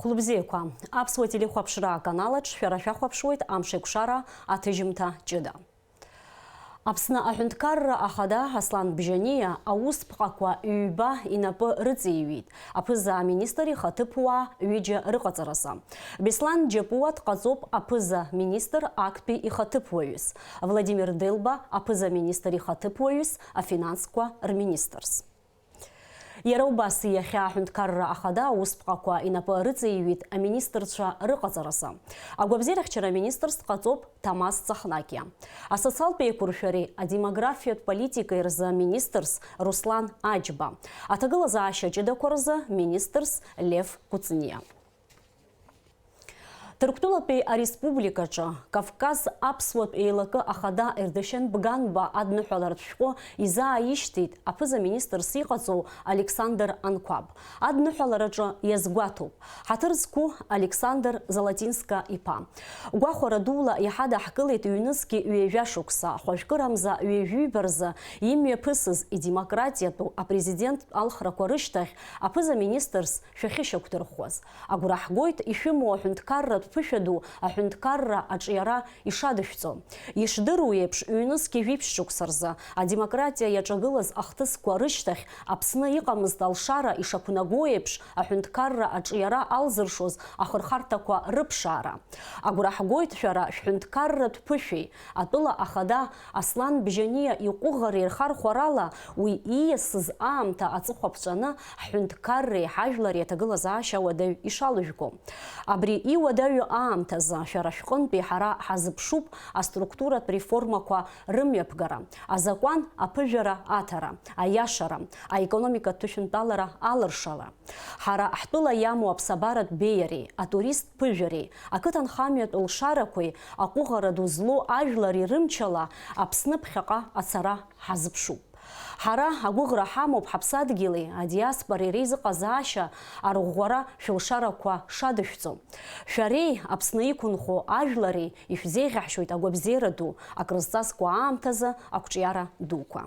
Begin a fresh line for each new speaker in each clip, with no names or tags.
Хлубзеква. Апсуа телехуапшра канала шферафя хуапшует амшекшара атыжимта джида. Апсна ахюнткарра ахада Аслан Бжания аус пхаква уйба инапы рыцеюит. Апыза министри хатыпуа уйджа рыкацараса. Беслан джепуат казоп апыза министр акпи и хатыпуаюс. Владимир Делба апыза министри хатыпуаюс, а финансква рминистрс. Яраубасы яхя ахюнткарра ахада аус пхаква инапы рыцеюит, а министрша рыкацараса. Агвабзерахчара министрс казоп Тамас Цахнакия. А социал пейкуршери, а демография политика ирза министрс Руслан Аджба. А тагыла за ащачида корза министрс Лев Куцния. Турктулапей а республикача Кавказ апсвап эйлака ахада эрдешен бганба адны халартшко иза аиштит апыза министр сикацу Александр Анкваб. Адны халарача язгвату. Хатырску Александр Золотинска ипа. Гуахорадула яхада хкылет юныски уежашукса, хошкырамза уежюберза, имя пысыз и демократияту, а президент Алхракорыштах апыза министрс шахишоктырхоз. Агурахгойт ишимо ахюнткарра пышеду ахюнткарра ачияра ишадышцо. Ишдыру епш юныски випшуксарза, а демократия ячагылаз ахтысква рыштах, апсны иqамыз алшара ишакунаго епш ахюнткарра ачияра алзыршоз ахырхартаква рыпшара. Агурахгойт шара шхюнткарра пыши, атыла ахада Аслан Бжания иqугъари рхар хварала уи иесыз аамта ацыхвапчӏваны ххӏвынткарри хӏажвлари атагылаз аща уадаҩ ишалыжвго. Абри иуадаҩу аамтазы шәара шәҟынтәи ҳара ҳазыԥшуп аструктуратә реформақәа рымҩаԥгара, азакәан аԥыжәара аҭара, аиашара, аекономикатә ҭышәынтәалара алыршала. Ҳара ҳтәыла иамоу аԥсабаратә беиареи, атурист ԥыжәареи, ақыҭанхамҩатә лшарақәеи, аҟәыӷара ду злоу ажәлари рымчала Аԥсны ԥхьаҟа ацара ҳазыԥшуп. Ҳара агәыӷра ҳамоуп ҳаԥсадгьыли, адиаспореи реизыҟазаашьа арӷәӷәара шәылшарақәа шадышәҵо. Шәареи Аԥсны иқәынхо ажәлари ишәзеиӷьаҳшьоит агәабзиара ду, акрызҵазкуа аамҭазы ақәҿиара дуқәа.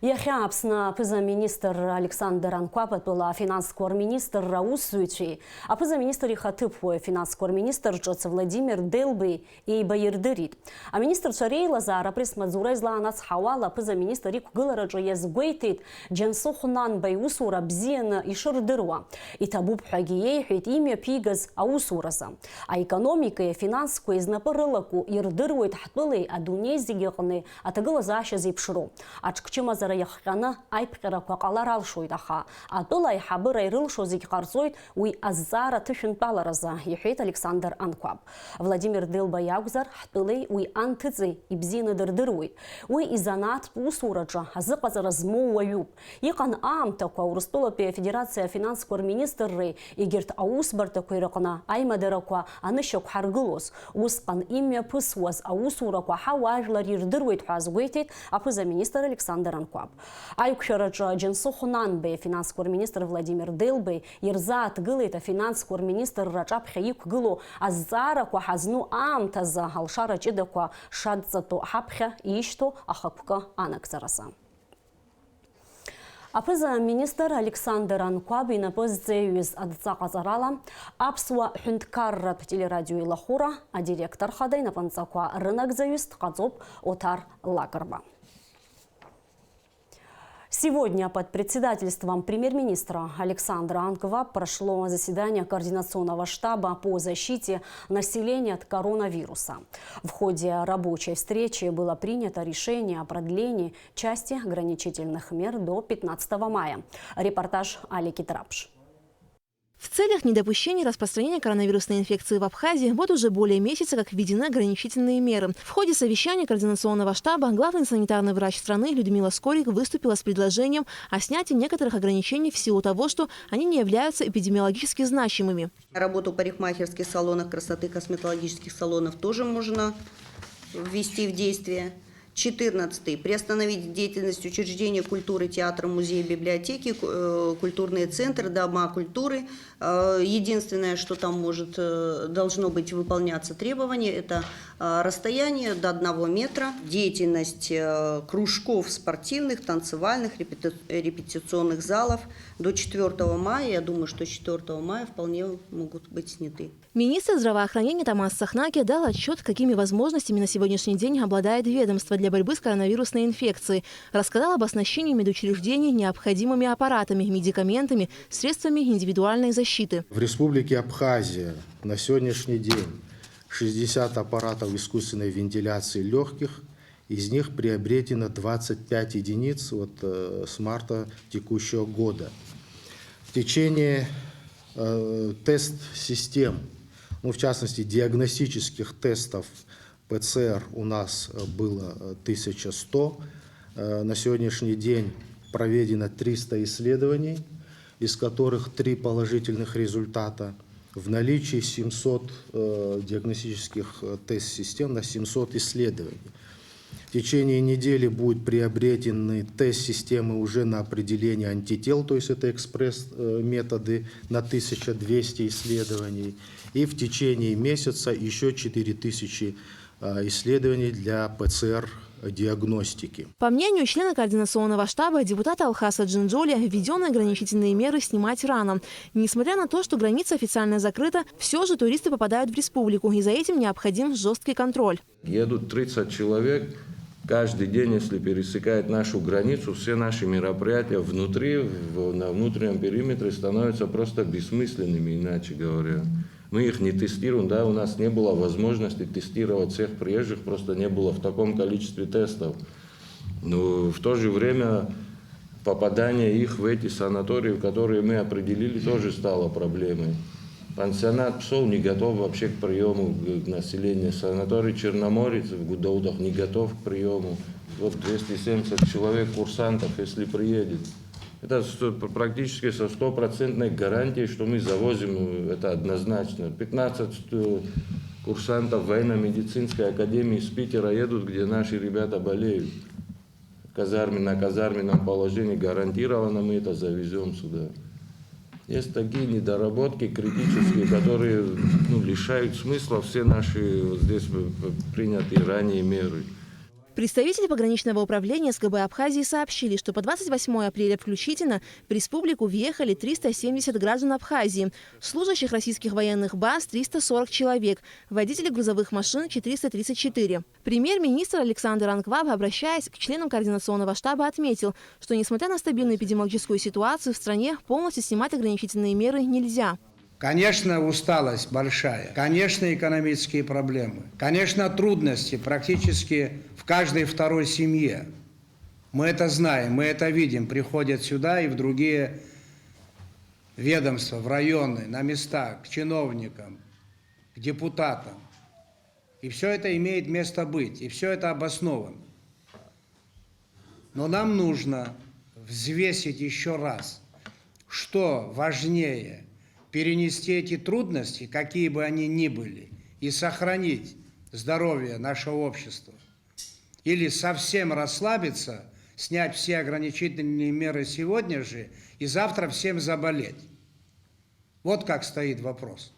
Иахьа Аԥсны аԥыза министр Александр Анкваб атәыла афинансқәа рминистрра аусзуҩцәеи, аԥыза министр ихаҭыԥуаҩ афинансқәа рминистр ҿыц Владимир Делби еибаирдырит. Аминистрцәа реилазаара апресс-маҵзура излаан ацҳауала аԥыза министр иқәгылараҿы иазгәеиҭеит Џьансыхә Нанба иусура бзианы ишырдыруа. Иҭабуп ҳәагьы иеиҳәеит имҩаԥигаз аусуразы. Аекономикеи афинансқәеи знапы рылаку ирдыруеит ҳтәылеи адунеи зегьы аҟны аҭагылазаашьа зеиԥшроу. Аҽкчымазара иахҟьаны аиԥҟьарақәа ҟалар алшоит, аха атәыла аиҳабыра ирылшо зегь ҟарҵоит уи азҵаара ҭышәынтәаларазы, иҳәеит Александр Анкваб. Владимир Делба иакәзар, ҳтәылеи уи анҭыҵи ибзианы дырдыруеит. Уи изанааҭтә усураҿы азыҟаҵара змоу уаҩуп. Иҟан аамҭақәа Урыстәылатәи афедерациа афинансқәа рминистрреи егьырҭ аусбарҭақәеи рыҟны аимадарақәа анышьақә ҳаргылоз. Усҟан имҩаԥысуаз аусурақәа ҳауа ажәлар ирдыруеит ҳәа азгәеиҭеит аԥыза министр Александр Анкваб. Аиқәшәараҿы Џьансыхә Нанбеи афинансқәа рминистр Владимир Делбеи ирзааҭгылеит афинансқәа рминистрра аҿаԥхьа иқәгылоу азҵаарақәа ҳазну аамҭазы алшара ҷыдақәа шадҵатәу ҳаԥхьа ишьҭоу ахықәкы анагӡаразы. Аԥыза министр Александр Анкваб инапы зҵеиҩыз адҵаҟаҵарала аԥсуа ҳәынҭқарратә телерадио илахәыра адиректор хада инапынҵақәа рынагӡаҩыс дҟаҵоуп Отар Лакрба. Сегодня под председательством премьер-министра Александра Анкваб прошло заседание Координационного штаба по защите населения от коронавируса. В ходе рабочей встречи было принято решение о продлении части ограничительных мер до 15 мая. Репортаж Алики Трапш.
В целях недопущения распространения коронавирусной инфекции в Абхазии вот уже более месяца как введены ограничительные меры. В ходе совещания Координационного штаба главный санитарный врач страны Людмила Скорик выступила с предложением о снятии некоторых ограничений в силу того, что они не являются эпидемиологически значимыми.
Работу парикмахерских салонов красоты, косметологических салонов тоже можно ввести в действие. 14. Приостановить деятельность учреждения культуры, театра, музея, библиотеки, культурные центры, дома культуры. Единственное, что там должно быть выполняться требование, это расстояние до 1 метра, деятельность кружков спортивных, танцевальных, репетиционных залов до 4 мая. Я думаю, что 4 мая вполне могут быть сняты.
Министр здравоохранения Томас Сахнаки дал отчет, какими возможностями на сегодняшний день обладает ведомство для борьбы с коронавирусной инфекцией. Рассказал об оснащении медучреждений необходимыми аппаратами, медикаментами, средствами индивидуальной защиты.
В Республике Абхазия на сегодняшний день 60 аппаратов искусственной вентиляции легких. Из них приобретено 25 единиц с марта текущего года. В течение тест-систем, в частности диагностических тестов ПЦР у нас было 1100. На сегодняшний день проведено 300 исследований, из которых 3 положительных результата. В наличии 700 диагностических тест-систем на 700 исследований. В течение недели будут приобретены тест-системы уже на определение антител, то есть это экспресс-методы на 1200 исследований. И в течение месяца еще 4000 исследований для ПЦР-диагностики.
По мнению члена координационного штаба, депутата Алхаса Джинджоли, введенные ограничительные меры снимать рано. Несмотря на то, что граница официально закрыта, все же туристы попадают в республику, и за этим необходим жесткий контроль.
Едут 30 человек. Каждый день, если пересекает нашу границу, все наши мероприятия на внутреннем периметре становятся просто бессмысленными, иначе говоря. Мы их не тестируем, да, у нас не было возможности тестировать всех приезжих, просто не было в таком количестве тестов. Но в то же время попадание их в эти санатории, которые мы определили, тоже стало проблемой. Пансионат «Псол» не готов вообще к приему населения. Санаторий «Черноморец» в Гудаутах не готов к приему. 270 человек курсантов, если приедет. Это практически со 100% гарантией, что мы завозим, это однозначно. 15 курсантов военно-медицинской академии из Питера едут, где наши ребята болеют. На казарменном положении гарантированно мы это завезем сюда. Есть такие недоработки критические, которые лишают смысла все наши здесь принятые ранее меры.
Представители пограничного управления СГБ Абхазии сообщили, что по 28 апреля включительно в республику въехали 370 граждан Абхазии, служащих российских военных баз 340 человек, водителей грузовых машин 434. Премьер-министр Александр Анкваб, обращаясь к членам координационного штаба, отметил, что несмотря на стабильную эпидемиологическую ситуацию в стране, полностью снимать ограничительные меры нельзя.
Конечно, усталость большая, конечно, экономические проблемы, конечно, трудности практически в каждой второй семье. Мы это знаем, мы это видим, приходят сюда и в другие ведомства, в районы, на места, к чиновникам, к депутатам. И все это имеет место быть, и все это обосновано. Но нам нужно взвесить еще раз, что важнее – перенести эти трудности, какие бы они ни были, и сохранить здоровье нашего общества. Или совсем расслабиться, снять все ограничительные меры сегодня же и завтра всем заболеть. Вот как стоит вопрос.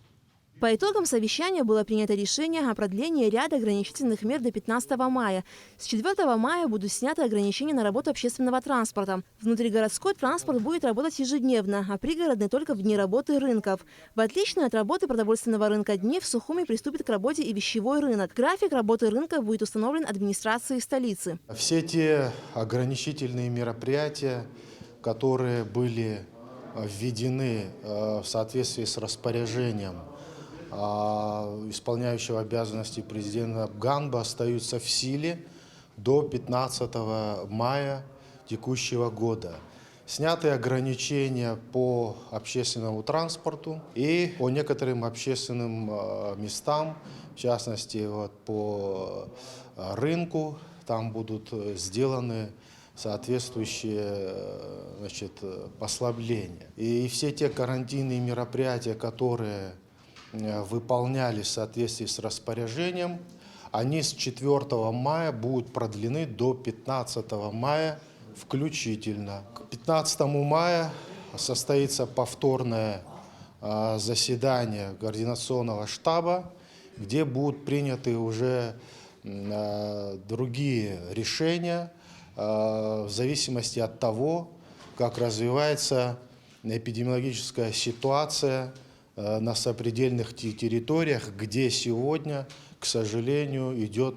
По итогам совещания было принято решение о продлении ряда ограничительных мер до 15 мая. С 4 мая будут сняты ограничения на работу общественного транспорта. Внутригородской транспорт будет работать ежедневно, а пригородный только в дни работы рынков. В отличие от работы продовольственного рынка дни в Сухуми приступит к работе и вещевой рынок. График работы рынка будет установлен администрацией столицы.
Все те ограничительные мероприятия, которые были введены в соответствии с распоряжением исполняющего обязанности президента Ганба, остаются в силе до 15 мая текущего года. Сняты ограничения по общественному транспорту и по некоторым общественным местам, в частности по рынку, там будут сделаны соответствующие послабления. И все те карантинные мероприятия, которые выполнялись в соответствии с распоряжением, они с 4 мая будут продлены до 15 мая включительно. К 15 мая состоится повторное заседание Координационного штаба, где будут приняты уже другие решения в зависимости от того, как развивается эпидемиологическая ситуация на сопредельных территориях, где сегодня, к сожалению, идет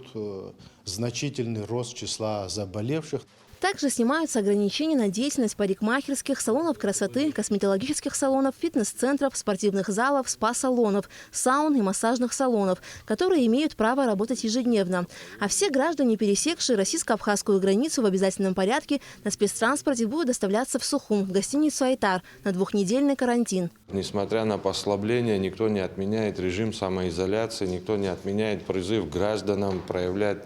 значительный рост числа заболевших.
Также снимаются ограничения на деятельность парикмахерских, салонов красоты, косметологических салонов, фитнес-центров, спортивных залов, спа-салонов, саун и массажных салонов, которые имеют право работать ежедневно. А все граждане, пересекшие российско-абхазскую границу в обязательном порядке, на спецтранспорте будут доставляться в Сухум, в гостиницу «Айтар» на 2-недельный карантин.
Несмотря на послабление, никто не отменяет режим самоизоляции, никто не отменяет призыв гражданам проявлять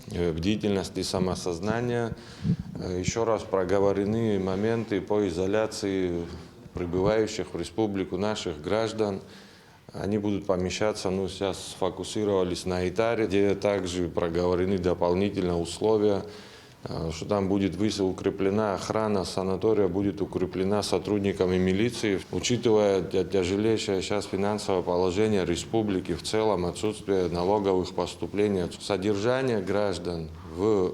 бдительность и самосознание. Еще раз проговорены моменты по изоляции прибывающих в республику наших граждан. Они будут помещаться, сейчас сфокусировались на Айтаре, где также проговорены дополнительные условия, что там будет укреплена охрана санатория, будет укреплена сотрудниками милиции. Учитывая тяжелейшее сейчас финансовое положение республики, в целом отсутствие налоговых поступлений, содержание граждан в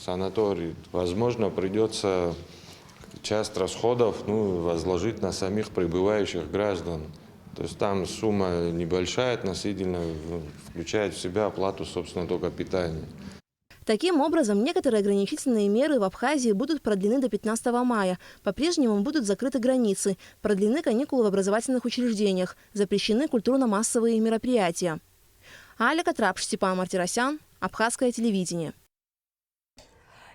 санатории, возможно, придется часть расходов возложить на самих прибывающих граждан. То есть там сумма небольшая относительно, включает в себя оплату, собственно, только питания.
Таким образом, некоторые ограничительные меры в Абхазии будут продлены до 15 мая. По-прежнему будут закрыты границы, продлены каникулы в образовательных учреждениях, запрещены культурно-массовые мероприятия. Аля Катрапш, Степан Мартиросян, Абхазское телевидение.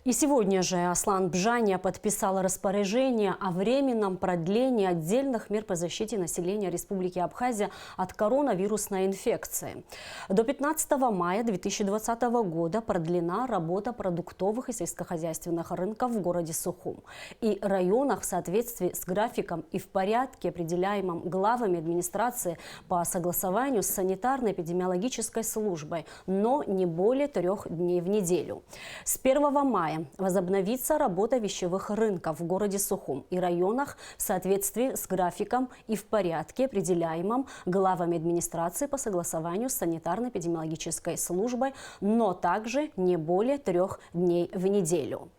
И сегодня же Аслан Бжаня подписал распоряжение о временном продлении отдельных мер по защите населения Республики Абхазия от коронавирусной инфекции. До 15 мая 2020 года продлена работа продуктовых и сельскохозяйственных рынков в городе Сухум и районах в соответствии с графиком и в порядке, определяемым главами администрации по согласованию с санитарно-эпидемиологической службой, но не более 3 дней в неделю. С 1 мая возобновится работа вещевых рынков в городе Сухум и районах в соответствии с графиком и в порядке, определяемым главами администрации по согласованию с санитарно-эпидемиологической службой, но также не более 3 дней в неделю.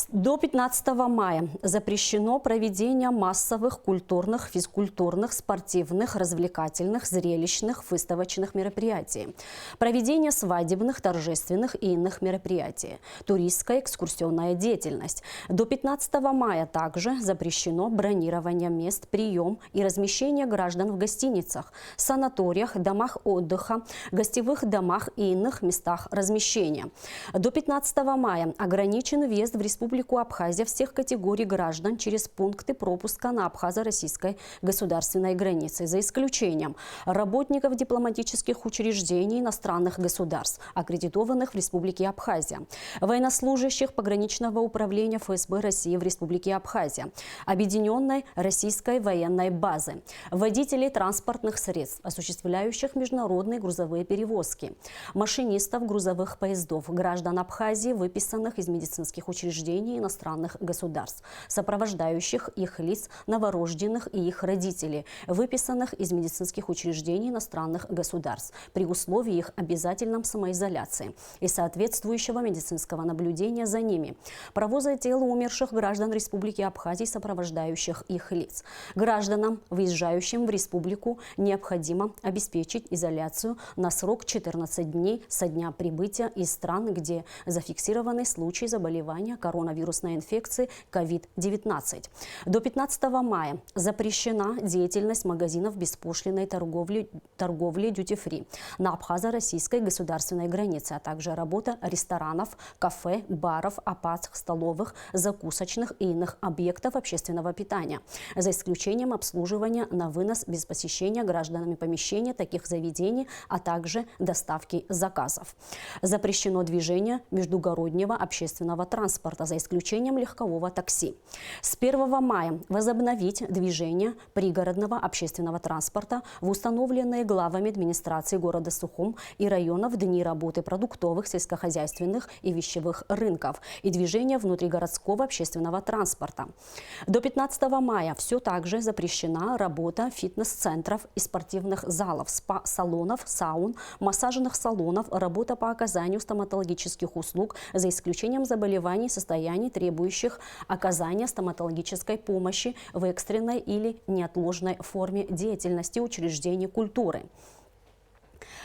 До 15 мая запрещено проведение массовых культурных, физкультурных, спортивных, развлекательных, зрелищных, выставочных мероприятий, проведение свадебных, торжественных и иных мероприятий, туристская экскурсионная деятельность. До 15 мая также запрещено бронирование мест, прием и размещение граждан в гостиницах, санаториях, домах отдыха, гостевых домах и иных местах размещения. До 15 мая ограничен въезд в Республику Абхазия всех категорий граждан через пункты пропуска на абхазо-российской государственной границе, за исключением работников дипломатических учреждений иностранных государств, аккредитованных в Республике Абхазия, военнослужащих пограничного управления ФСБ России в Республике Абхазия, Объединенной российской военной базы, водителей транспортных средств, осуществляющих международные грузовые перевозки, машинистов грузовых поездов, граждан Абхазии, выписанных из медицинских учреждений иностранных государств, сопровождающих их лиц, новорожденных и их родителей, выписанных из медицинских учреждений иностранных государств, при условии их обязательном самоизоляции и соответствующего медицинского наблюдения за ними, провоза тел умерших граждан Республики Абхазии, сопровождающих их лиц. Гражданам, выезжающим в республику, необходимо обеспечить изоляцию на срок 14 дней со дня прибытия из стран, где зафиксированы случаи заболевания коронавирусной инфекции COVID-19. До 15 мая запрещена деятельность магазинов беспошлинной торговли дьюти-фри на абхазо-российской государственной границе, а также работа ресторанов, кафе, баров, апатских, столовых, закусочных и иных объектов общественного питания, за исключением обслуживания на вынос без посещения гражданами помещения таких заведений, а также доставки заказов. Запрещено движение междугороднего общественного транспорта, за исключением легкового такси. С 1 мая возобновить движение пригородного общественного транспорта в установленные главами администрации города Сухум и районов дни работы продуктовых, сельскохозяйственных и вещевых рынков и движение внутригородского общественного транспорта. До 15 мая все также запрещена работа фитнес-центров и спортивных залов, спа-салонов, саун, массажных салонов, работа по оказанию стоматологических услуг за исключением заболеваний и состояний, требующих оказания стоматологической помощи в экстренной или неотложной форме деятельности учреждений культуры.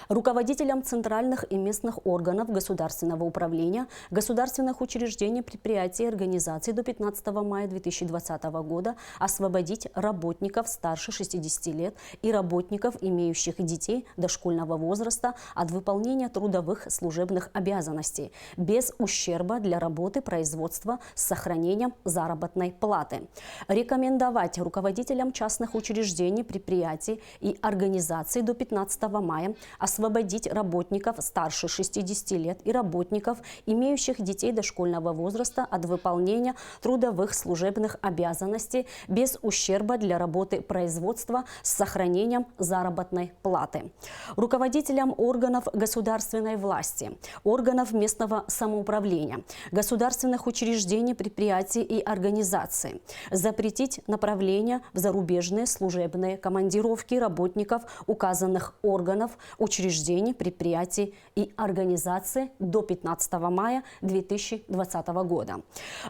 Руководителям центральных и местных органов государственного управления, государственных учреждений, предприятий и организаций до 15 мая 2020 года освободить работников старше 60 лет и работников, имеющих детей дошкольного возраста, от выполнения трудовых служебных обязанностей без ущерба для работы производства с сохранением заработной платы. Рекомендовать руководителям частных учреждений, предприятий и организаций до 15 мая освободить работников старше 60 лет и работников, имеющих детей дошкольного возраста, от выполнения трудовых служебных обязанностей без ущерба для работы производства с сохранением заработной платы. Руководителям органов государственной власти, органов местного самоуправления, государственных учреждений, предприятий и организаций запретить направление в зарубежные служебные командировки работников указанных органов, учреждений, предприятий и организаций до 15 мая 2020 года.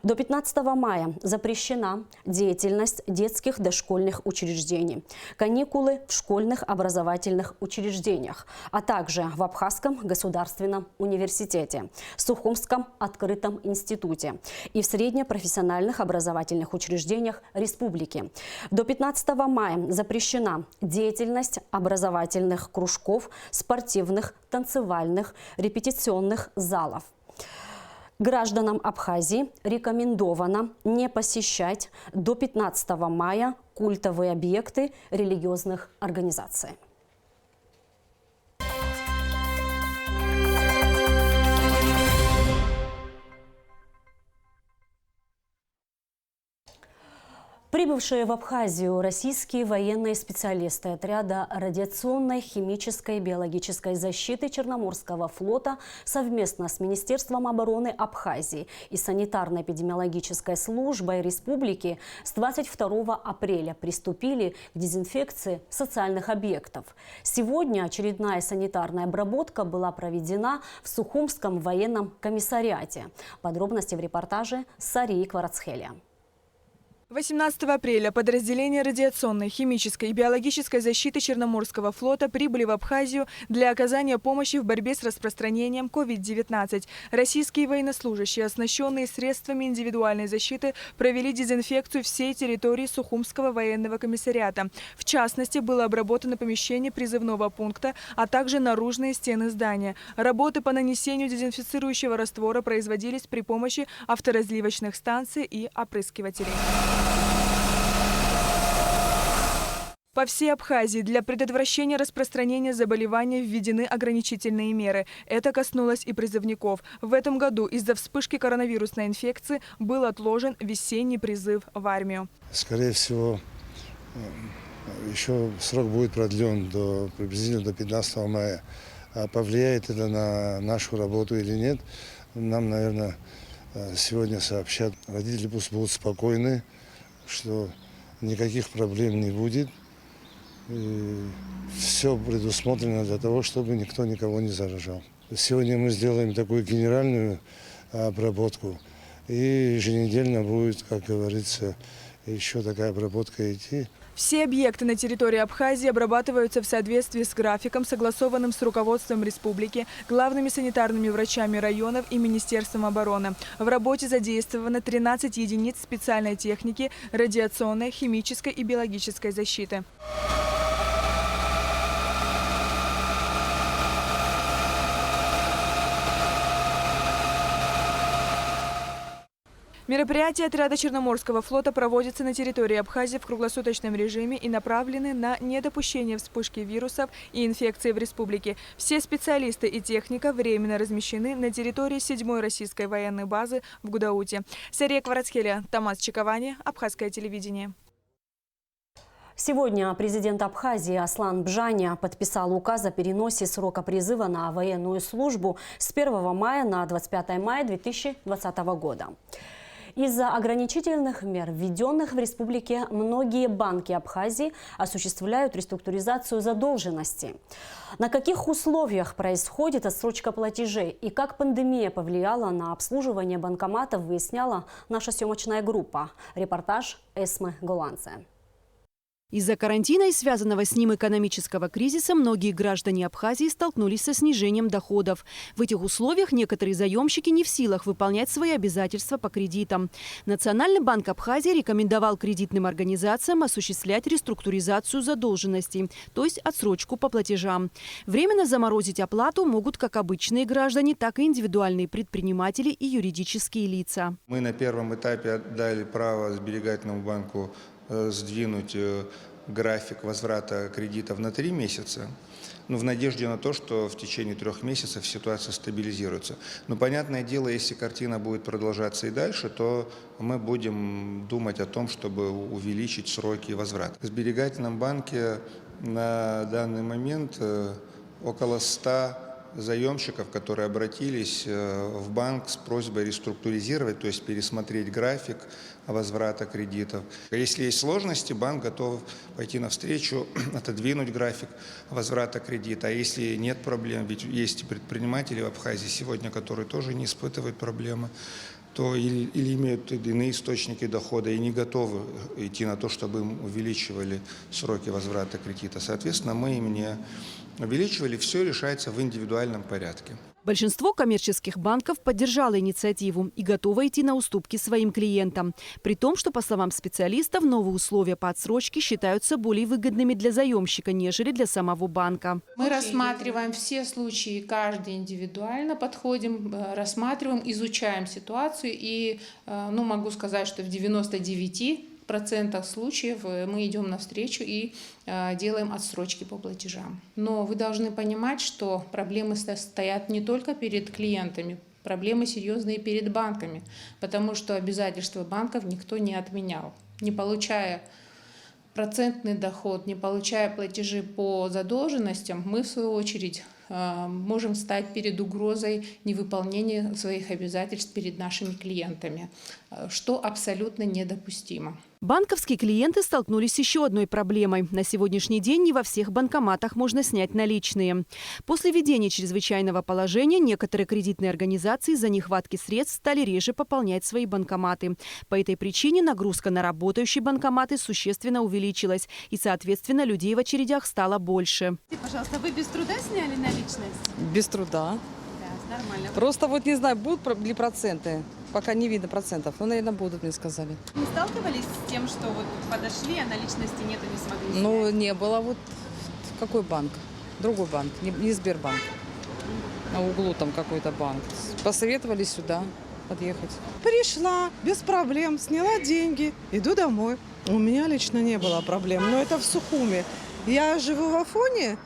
До 15 мая запрещена деятельность детских дошкольных учреждений, каникулы в школьных образовательных учреждениях, а также в Абхазском государственном университете, Сухумском открытом институте и в среднепрофессиональных образовательных учреждениях республики. До 15 мая запрещена деятельность образовательных кружков, спортивных, танцевальных, репетиционных залов. Гражданам Абхазии рекомендовано не посещать до 15 мая культовые объекты религиозных организаций. Прибывшие в Абхазию российские военные специалисты отряда радиационной, химической и биологической защиты Черноморского флота совместно с Министерством обороны Абхазии и санитарно-эпидемиологической службой республики с 22 апреля приступили к дезинфекции социальных объектов. Сегодня очередная санитарная обработка была проведена в Сухумском военном комиссариате. Подробности в репортаже Сарии Кварацхеля.
18 апреля подразделения радиационной, химической и биологической защиты Черноморского флота прибыли в Абхазию для оказания помощи в борьбе с распространением COVID-19. Российские военнослужащие, оснащенные средствами индивидуальной защиты, провели дезинфекцию всей территории Сухумского военного комиссариата. В частности, было обработано помещение призывного пункта, а также наружные стены здания. Работы по нанесению дезинфицирующего раствора производились при помощи авторазливочных станций и опрыскивателей. По всей Абхазии для предотвращения распространения заболевания введены ограничительные меры. Это коснулось и призывников. В этом году из-за вспышки коронавирусной инфекции был отложен весенний призыв в армию.
Скорее всего, еще срок будет продлен приблизительно до 15 мая. А повлияет это на нашу работу или нет, нам, наверное, сегодня сообщат. Родители пусть будут спокойны, что никаких проблем не будет. И все предусмотрено для того, чтобы никто никого не заражал. Сегодня мы сделаем такую генеральную обработку. И еженедельно будет, как говорится, еще такая обработка идти.
Все объекты на территории Абхазии обрабатываются в соответствии с графиком, согласованным с руководством республики, главными санитарными врачами районов и Министерством обороны. В работе задействовано 13 единиц специальной техники радиационной, химической и биологической защиты. Мероприятия отряда Черноморского флота проводятся на территории Абхазии в круглосуточном режиме и направлены на недопущение вспышки вирусов и инфекций в республике. Все специалисты и техника временно размещены на территории 7-й российской военной базы в Гудауте. Сария Кварацхеля, Томас Чиковани, Абхазское телевидение.
Сегодня президент Абхазии Аслан Бжаня подписал указ о переносе срока призыва на военную службу с 1 мая на 25 мая 2020 года. Из-за ограничительных мер, введенных в республике, многие банки Абхазии осуществляют реструктуризацию задолженности. На каких условиях происходит отсрочка платежей и как пандемия повлияла на обслуживание банкоматов, выясняла наша съемочная группа. Репортаж Эсмы Голанце.
Из-за карантина и связанного с ним экономического кризиса многие граждане Абхазии столкнулись со снижением доходов. В этих условиях некоторые заемщики не в силах выполнять свои обязательства по кредитам. Национальный банк Абхазии рекомендовал кредитным организациям осуществлять реструктуризацию задолженностей, то есть отсрочку по платежам. Временно заморозить оплату могут как обычные граждане, так и индивидуальные предприниматели и юридические лица.
Мы на первом этапе дали право сберегательному банку сдвинуть график возврата кредитов на 3 месяца, в надежде на то, что в течение 3 месяцев ситуация стабилизируется. Но, понятное дело, если картина будет продолжаться и дальше, то мы будем думать о том, чтобы увеличить сроки возврата. В сберегательном банке на данный момент около 100 заемщиков, которые обратились в банк с просьбой реструктуризировать, то есть пересмотреть график возврата кредитов. Если есть сложности, банк готов пойти навстречу, отодвинуть график возврата кредита. А если нет проблем, ведь есть и предприниматели в Абхазии сегодня, которые тоже не испытывают проблемы, то или имеют иные источники дохода и не готовы идти на то, чтобы им увеличивали сроки возврата кредита. Соответственно, мы им не увеличивали, все решается в индивидуальном порядке.
Большинство коммерческих банков поддержало инициативу и готово идти на уступки своим клиентам. При том, что, по словам специалистов, новые условия по отсрочке считаются более выгодными для заемщика, нежели для самого банка.
Мы рассматриваем все случаи, каждый индивидуально подходим, рассматриваем, изучаем ситуацию. И могу сказать, что в 99% случаев мы идем навстречу и делаем отсрочки по платежам. Но вы должны понимать, что проблемы стоят не только перед клиентами, проблемы серьезные перед банками, потому что обязательства банков никто не отменял. Не получая процентный доход, не получая платежи по задолженностям, мы в свою очередь можем стать перед угрозой невыполнения своих обязательств перед нашими клиентами, что абсолютно недопустимо.
Банковские клиенты столкнулись с еще одной проблемой. На сегодняшний день не во всех банкоматах можно снять наличные. После введения чрезвычайного положения некоторые кредитные организации из-за нехватки средств стали реже пополнять свои банкоматы. По этой причине нагрузка на работающие банкоматы существенно увеличилась. И, соответственно, людей в очередях стало больше.
Пожалуйста, вы без труда сняли наличность?
Без труда.
Да, нормально.
Просто не знаю, будут ли проценты. Пока не видно процентов, но, наверное, будут, мне сказали.
Не сталкивались с тем, что подошли, а наличности нету, не смогли снять?
Не было. Какой банк? Другой банк, не Сбербанк. На углу там какой-то банк. Посоветовали сюда подъехать.
Пришла, без проблем, сняла деньги, иду домой. У меня лично не было проблем, но это в Сухуме. Я живу в Афоне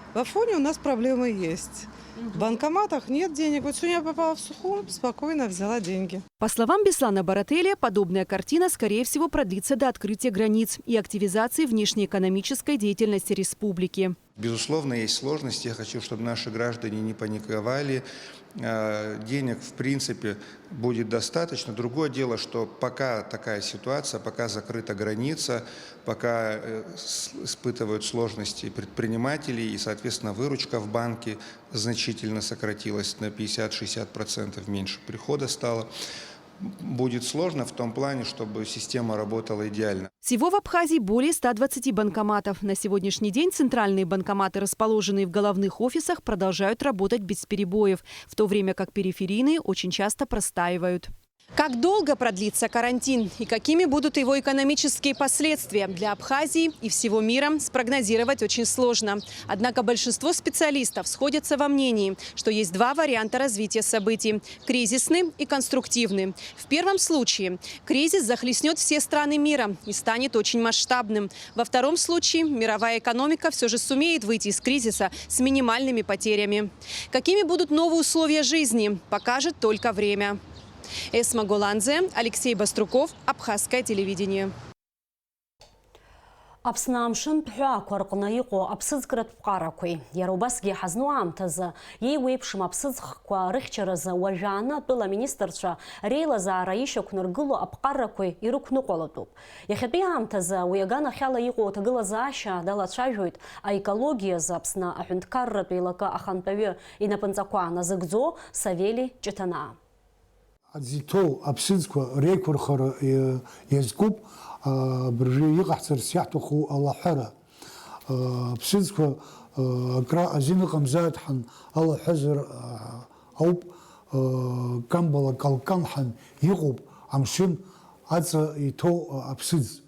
у нас проблемы есть. В банкоматах нет денег. Вот сегодня я попала в Сухум, спокойно взяла деньги.
По словам Беслана Барателя, подобная картина, скорее всего, продлится до открытия границ и активизации внешнеэкономической деятельности республики.
Безусловно, есть сложности. Я хочу, чтобы наши граждане не паниковали. Денег, в принципе, будет достаточно. Другое дело, что пока такая ситуация, пока закрыта граница, пока испытывают сложности предприниматели и, соответственно, выручка в банке значительно сократилась, на 50-60% меньше прихода стало. Будет сложно в том плане, чтобы система работала идеально.
Всего в Абхазии более 120 банкоматов. На сегодняшний день центральные банкоматы, расположенные в головных офисах, продолжают работать без перебоев, в то время как периферийные очень часто простаивают. Как долго продлится карантин и какими будут его экономические последствия для Абхазии и всего мира, спрогнозировать очень сложно. Однако большинство специалистов сходятся во мнении, что есть два варианта развития событий – кризисный и конструктивный. В первом случае кризис захлестнет все страны мира и станет очень масштабным. Во втором случае мировая экономика все же сумеет выйти из кризиса с минимальными потерями. Какими будут новые условия жизни, покажет только время. Эсма Голанзе, Алексей Баструков, Абхазское телевидение.
Апснамшын пхуа корқынайықо апсызгырат пқаракой. Ярубасги хазну амтазы. Ей уепшим апсызгқва рыхчаразы уажана пыла министрча рейлаза раиша куныргылу апқаракой и рукну қолытуп. Яхепи амтазы уягана хяла иқо тагылаза аша дала чажует, а экология за апсна ахюнткаррату илака ахантаве и напынцакуана зыгзо Савели Читана.
Зито апсызква рекурхара езгуб برجي يقحصر سياحته خو الله حرة بسيزكو قراءة زين قمزات حن الله حزر أو كمبلا كالكان حن يقوب عمشين عزا يتو أبسيز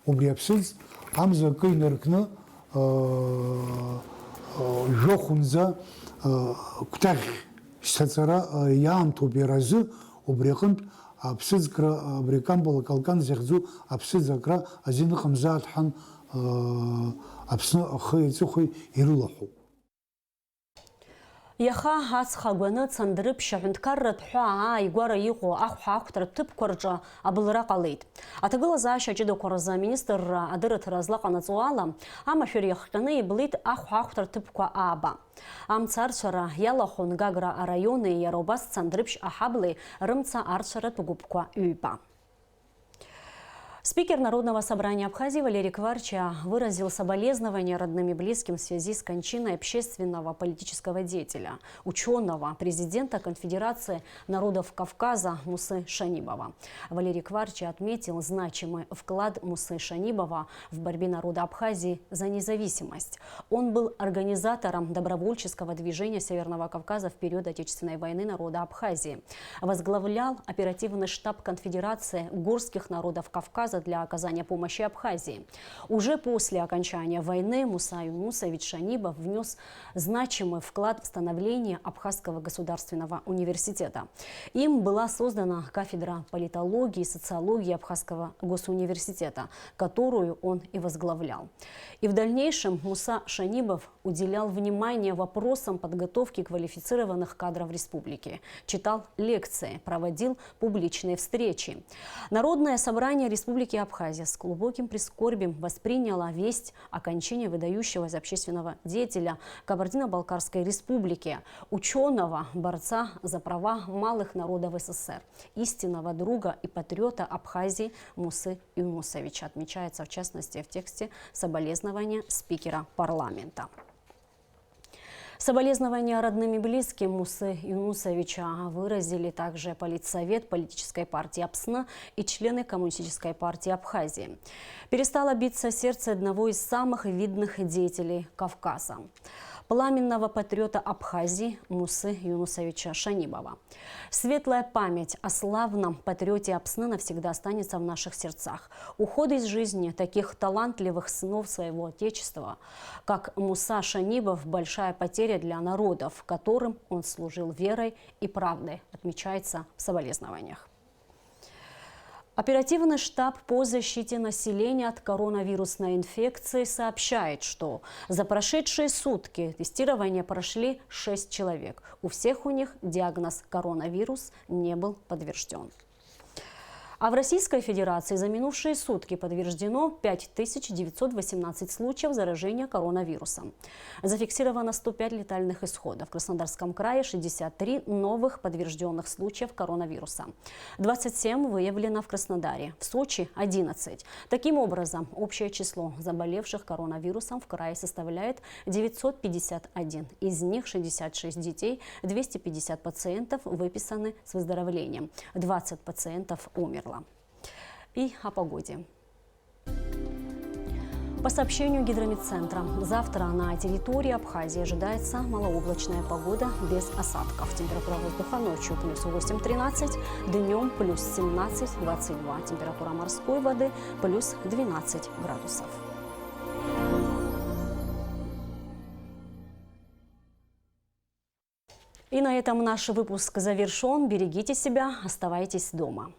وبري أبسيز عمزا كي نركنا جوخنزا كتاغ شتسرا يامتو بيرازو وبريقنت أبسيزكرا بريكامبل كالكان زخزو أبسيزكرا أزين خمزات حن أبسنا أخي تسخي يرولحو.
Яха ацхагваны цандрып шахынткаррат хуаа игуара иқо аху-хахутар тып корджа абылыра қалейд. Атагыла заша жида корза министр адыры тыразлаqa нацуала, ама шүрияхканы иблит аху-хахутар тыпква аба. Ам царчара ялахон гагра районы яробас цандрыпш ахаблы рымца арчара тугупква юйба. Спикер Народного собрания Абхазии Валерий Кварча выразил соболезнования родным и близким в связи с кончиной общественного политического деятеля, ученого, президента Конфедерации народов Кавказа Мусы Шанибова. Валерий Кварча отметил значимый вклад Мусы Шанибова в борьбе народа Абхазии за независимость. Он был организатором добровольческого движения Северного Кавказа в период Отечественной войны народа Абхазии. Возглавлял оперативный штаб Конфедерации горских народов Кавказа для оказания помощи Абхазии. Уже после окончания войны Муса Юнусович Шанибов внес значимый вклад в становление Абхазского государственного университета. Им была создана кафедра политологии и социологии Абхазского госуниверситета, которую он и возглавлял. И в дальнейшем Муса Шанибов уделял внимание вопросам подготовки квалифицированных кадров республики, читал лекции, проводил публичные встречи. Народное собрание Республики Абхазия с глубоким прискорбием восприняло весть о кончине выдающегося общественного деятеля Кабардино-Балкарской республики, ученого, борца за права малых народов СССР, истинного друга и патриота Абхазии Мусы Юнусовича, отмечается в частности в тексте соболезнования спикера парламента. Соболезнования родным и близким Мусы Юнусовича выразили также политсовет политической партии Апсна и члены Коммунистической партии Абхазии. Перестало биться сердце одного из самых видных деятелей Кавказа, пламенного патриота Абхазии Мусы Юнусовича Шанибова. Светлая память о славном патриоте Апсны навсегда останется в наших сердцах. Уход из жизни таких талантливых сынов своего отечества, как Муса Шанибов, большая потеря для народов, которым он служил верой и правдой, отмечается в соболезнованиях. Оперативный штаб по защите населения от коронавирусной инфекции сообщает, что за прошедшие сутки тестирование прошли 6 человек. У всех у них диагноз коронавирус не был подтвержден. А в Российской Федерации за минувшие сутки подтверждено 5918 случаев заражения коронавирусом. Зафиксировано 105 летальных исходов. В Краснодарском крае 63 новых подтвержденных случаев коронавируса. 27 выявлено в Краснодаре, в Сочи 11. Таким образом, общее число заболевших коронавирусом в крае составляет 951. Из них 66 детей, 250 пациентов выписаны с выздоровлением. 20 пациентов умерло. И о погоде. По сообщению Гидрометцентра, завтра на территории Абхазии ожидается малооблачная погода без осадков. Температура воздуха ночью плюс 8-13, днем плюс 17-22. Температура морской воды плюс 12 градусов. И на этом наш выпуск завершен. Берегите себя, оставайтесь дома.